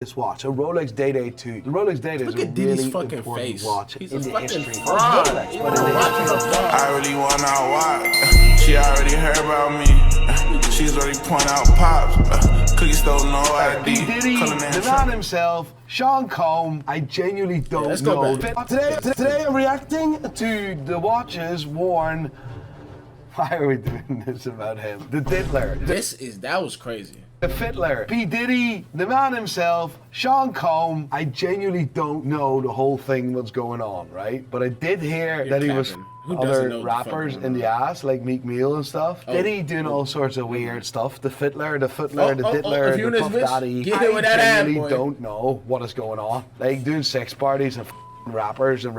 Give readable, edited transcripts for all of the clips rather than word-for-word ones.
this watch, a Rolex Day-Date 2. The Rolex Day-Date is a really important watch in the history of Rolex. I really want our watch. She already heard about me. She's already pointing out pops. Cookie stole no ID. P Diddy, the man himself, Sean Combs. I genuinely don't know. Today I'm reacting to the watches worn. Why are we doing this about him? The Diddler. That was crazy. The Fiddler, P Diddy, the man himself, Sean Combs. I genuinely don't know the whole thing what's going on, right? But I did hear that he was other rappers in the ass, like Meek Mill and stuff. Diddy doing all sorts of weird stuff. The Fiddler, the Footler, the Diddler, the Puff Daddy. I genuinely don't know what is going on. Like doing sex parties and rappers and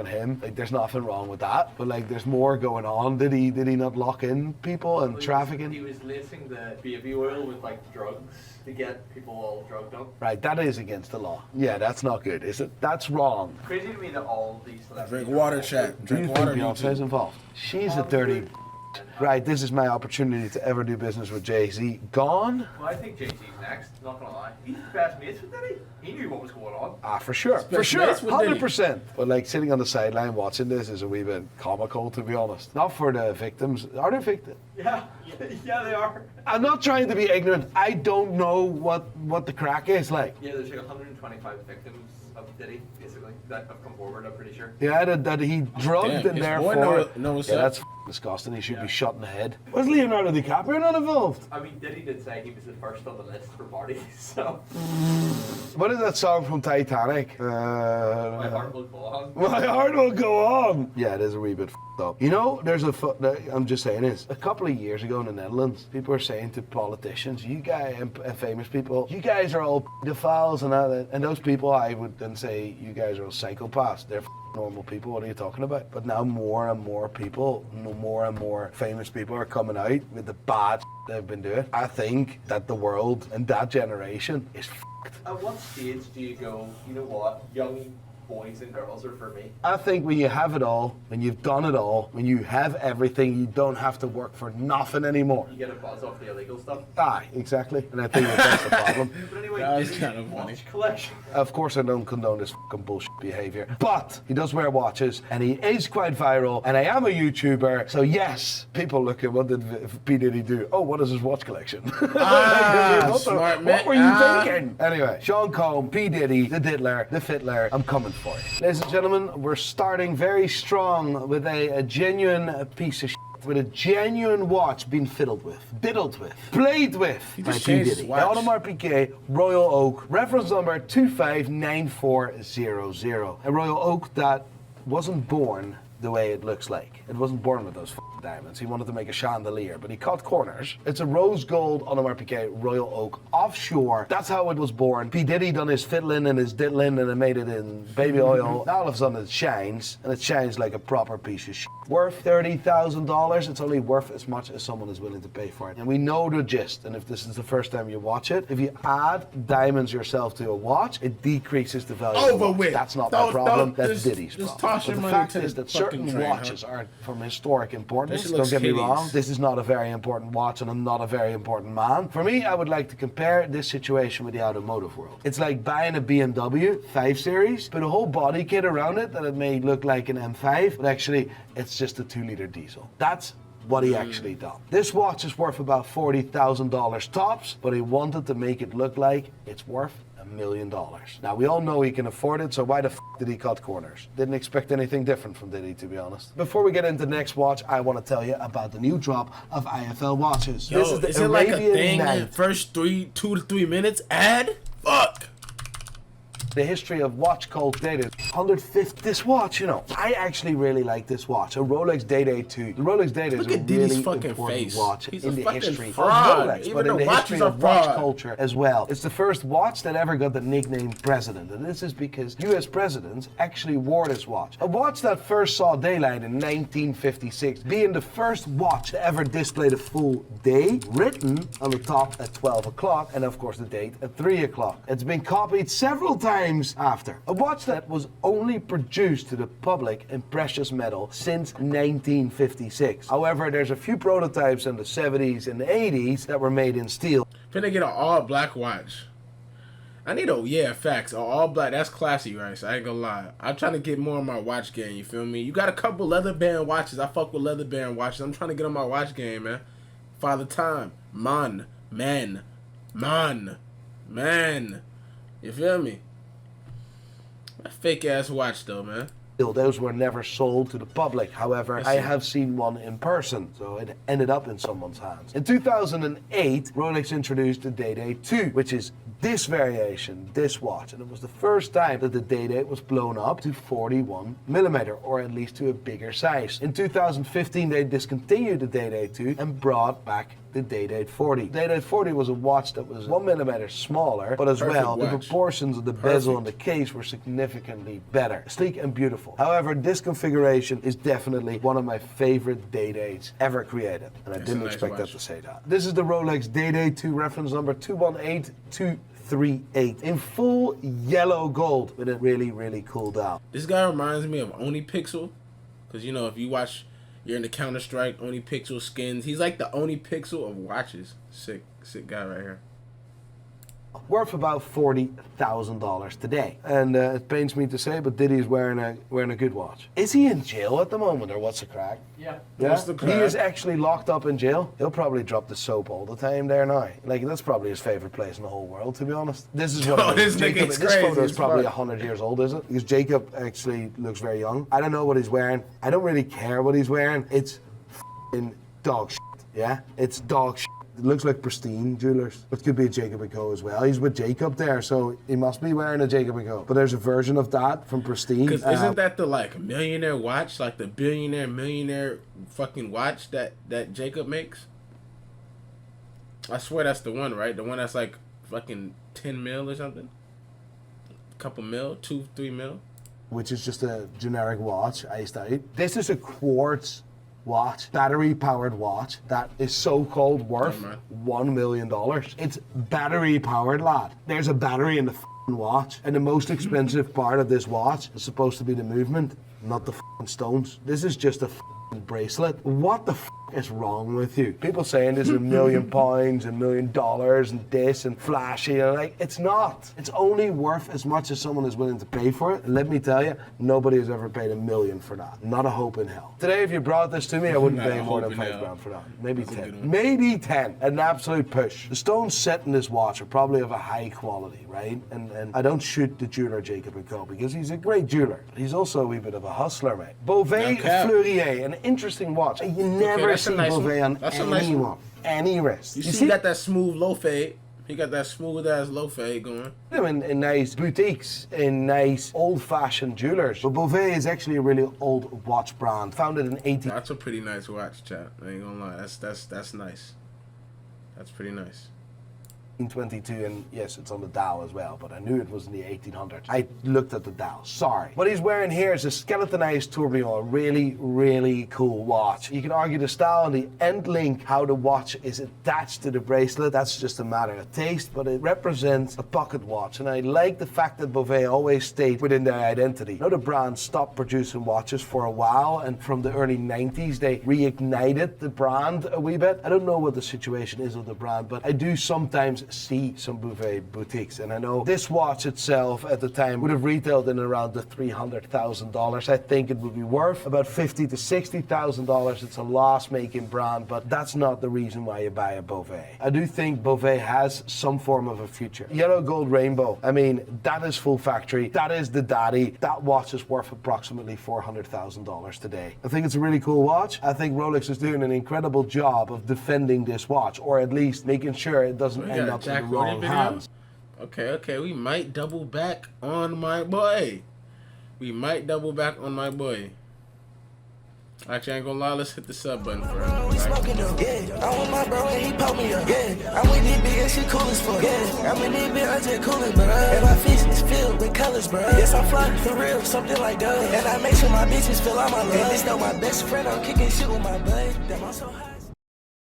him. Like there's nothing wrong with that, but like there's more going on. Did he not lock in people and trafficking? He was lacing the baby oil with like drugs to get people all drugged up. Right, that is against the law. Yeah, that's not good, is it? That's wrong. Crazy to me that all these celebrities drink water, chat. Drink water. Do you think Beyonce's involved? She's a dirty. Right, this is my opportunity to ever do business with Jay-Z. Gone? Well, I think Jay-Z's next, not gonna lie. He's best mates with Diddy. He knew what was going on. Ah, for sure. For sure, 100%. But like sitting on the sideline watching this is a wee bit comical, to be honest. Not for the victims. Are they victims? Yeah, yeah, they are. I'm not trying to be ignorant. I don't know what the crack is like. Yeah, there's like 125 victims of Diddy, basically, that have come forward, I'm pretty sure. Yeah, that he drugged and therefore... No, yeah, that's disgusting. He should be shot in the head. Was Leonardo DiCaprio not involved? I mean, Diddy did say he was the first on the list for parties, so... What is that song from Titanic? My heart will go on. My heart will go on. Yeah, it is a wee bit f***ed up. You know, there's I'm just saying this. A couple of years ago in the Netherlands, people were saying to politicians, you guys and famous people, you guys are all pedophiles and those people, I would then say, you guys are all psychopaths. They're normal people. What are you talking about? But now more and more people, more and more famous people are coming out with the bad they've been doing. I think that the world and that generation is f***ed. At what stage do you go, you know what, young boys and girls are for me? I think when you have it all, when you've done it all, when you have everything, you don't have to work for nothing anymore. You get a buzz off the illegal stuff. Aye, exactly. And I think that's the problem. But anyway, that was kind of funny. Watch collection. Of course I don't condone this fucking bullshit behavior, but he does wear watches and he is quite viral and I am a YouTuber, so yes, people look at what did P Diddy do? Oh, what is his watch collection? What were you thinking? Anyway, Sean Combs, P Diddy, the Diddler, the Fiddler, I'm coming for you. Ladies and gentlemen, we're starting very strong with a genuine piece of shit. With a genuine watch being fiddled with, played with by P Diddy. The Audemars Piguet Royal Oak, reference number 259400. A Royal Oak that wasn't born the way it looks like. It wasn't born with those diamonds. He wanted to make a chandelier, but he cut corners. It's a rose gold Audemars Piguet Royal Oak offshore. That's how it was born. P Diddy done his fiddling and his diddling and made it in baby oil. Now all of a sudden it shines, and it shines like a proper piece of shit. Worth $30,000. It's only worth as much as someone is willing to pay for it. And we know the gist, and if this is the first time you watch it, if you add diamonds yourself to a watch, it decreases the value of the watch. That's not my problem, that's Diddy's problem. But the fact is that certain watches are from historic importance. Don't get me wrong, this is not a very important watch and I'm not a very important man. For me, I would like to compare this situation with the automotive world. It's like buying a BMW 5 Series, put a whole body kit around it that it may look like an M5, but actually it's just a 2-liter diesel. That's what he actually done. This watch is worth about $40,000 tops, but he wanted to make it look like it's worth $1 million. Now we all know he can afford it, so why the f did he cut corners? Didn't expect anything different from Diddy, to be honest. Before we get into the next watch, I want to tell you about the new drop of IFL watches. Yo, this is the is it like a thing? Night. First 2 to 3 minutes ad? Fuck. The history of watch cult data. 150. This watch, you know, I actually really like this watch. A Rolex Day-Date 2. The Rolex Day-Date is a really important watch in the history of Rolex, but in the history of watch culture as well. It's the first watch that ever got the nickname President, and this is because US presidents actually wore this watch. A watch that first saw daylight in 1956, being the first watch to ever display the full day, written on the top at 12 o'clock, and of course the date at 3 o'clock. It's been copied several times after. A watch that was only produced to the public in precious metal since 1956. However, there's a few prototypes in the 70s and the 80s that were made in steel. Finna get an all black watch. I need a facts. All black. That's classy, right? So I ain't gonna lie. I'm trying to get more on my watch game. You feel me? You got a couple leather band watches. I fuck with leather band watches. I'm trying to get on my watch game, man. Father Time, man. You feel me? That fake ass watch though, man. Those were never sold to the public. However, I have seen one in person, so it ended up in someone's hands. In 2008, Rolex introduced the Day-Date 2, which is this variation, this watch, and it was the first time that the Day-Date was blown up to 41mm, or at least to a bigger size. In 2015, they discontinued the Day-Date 2 and brought back the Day-Date 40. Day-Date 40 was a watch that was 1mm smaller, but as well, the proportions of the bezel and the case were significantly better. Sleek and beautiful. However, this configuration is definitely one of my favorite Day-Dates ever created, and I didn't expect that to say that. This is the Rolex Day-Date 2, reference number 218238, in full yellow gold with a really, really cool dial. This guy reminds me of Oni Pixel, because you know, if you watch, you're in the Counter-Strike, Oni Pixel skins. He's like the Oni Pixel of watches. Sick guy right here. Worth about $40,000 today, and it pains me to say, but Diddy's wearing a good watch. Is he in jail at the moment, or what's the crack? Yeah. What's the crack? He is actually locked up in jail. He'll probably drop the soap all the time there now. Like, that's probably his favorite place in the whole world, to be honest. This is what this nigga is this crazy photo is as probably fuck. 100 years old, is it? Because Jacob actually looks very young. I don't know what he's wearing. I don't really care what he's wearing. It's f***ing dog shit. Yeah, it's dog shit. It looks like pristine jewelers. It could be a Jacob & Co as well. He's with Jacob there, so he must be wearing a Jacob & Co. But there's a version of that from pristine. Because isn't that the like millionaire watch, like the millionaire fucking watch that Jacob makes? I swear that's the one, right? The one that's like fucking 10 mil or something. A couple mil, 2-3 mil. Which is just a generic watch, iced out. This is a quartz watch, battery-powered watch that is so-called worth $1 million. It's battery-powered, lad. There's a battery in the f***ing watch, and the most expensive part of this watch is supposed to be the movement, not the f***ing stones. This is just a f***ing bracelet. What the f*** is wrong with you? People saying this is £1 million, $1 million, and this, and flashy, and like, it's not. It's only worth as much as someone is willing to pay for it. And let me tell you, nobody has ever paid $1 million for that. Not a hope in hell. Today, if you brought this to me, I wouldn't pay more than £5 for that. Maybe 10. Maybe 10. An absolute push. The stones set in this watch are probably of a high quality, right? And I don't shoot the jeweler Jacob & Co. because he's a great jeweler. He's also a wee bit of a hustler, mate. Boet Fleurier, an interesting watch. You never see Boet on anyone, any wrist. You see, he got that smooth low fade. He got that smooth ass low fade going. In nice boutiques, in nice old-fashioned jewelers. But Boet is actually a really old watch brand, founded in 18. That's a pretty nice watch, chat. I ain't gonna lie. That's nice. That's pretty nice. 1922, and yes, it's on the dial as well, but I knew it was in the 1800s. I looked at the dial, sorry. What he's wearing here is a skeletonized tourbillon, really, really cool watch. You can argue the style and the end link, how the watch is attached to the bracelet, that's just a matter of taste, but it represents a pocket watch, and I like the fact that Boet always stayed within their identity. You know, the brand stopped producing watches for a while, and from the early 90s, they reignited the brand a wee bit. I don't know what the situation is of the brand, but I do sometimes see some Boet boutiques, and I know this watch itself at the time would have retailed in around the $300,000. I think it would be worth about $50,000 to $60,000. It's a loss-making brand, but that's not the reason why you buy a Boet. I do think Boet has some form of a future. Yellow gold rainbow, I mean, that is full factory. That is the daddy. That watch is worth approximately $400,000 today. I think it's a really cool watch. I think Rolex is doing an incredible job of defending this watch, or at least making sure it doesn't end up in the wrong hands. Okay, we might double back on my boy. Actually, I ain't gonna lie, let's hit the sub button for him. We smoking up, yeah. I want my bro and he pop me up, yeah. I'm with this bitch and she cool as fuck, yeah. I'm in this bitch, I just coolin', bro. And my face is filled with colors, bro. Yes, I'm fly for real, something like that. And I make sure my bitches feel all my love. And this know my best friend, I'm kicking shit with my bud. Damn, I'm so high.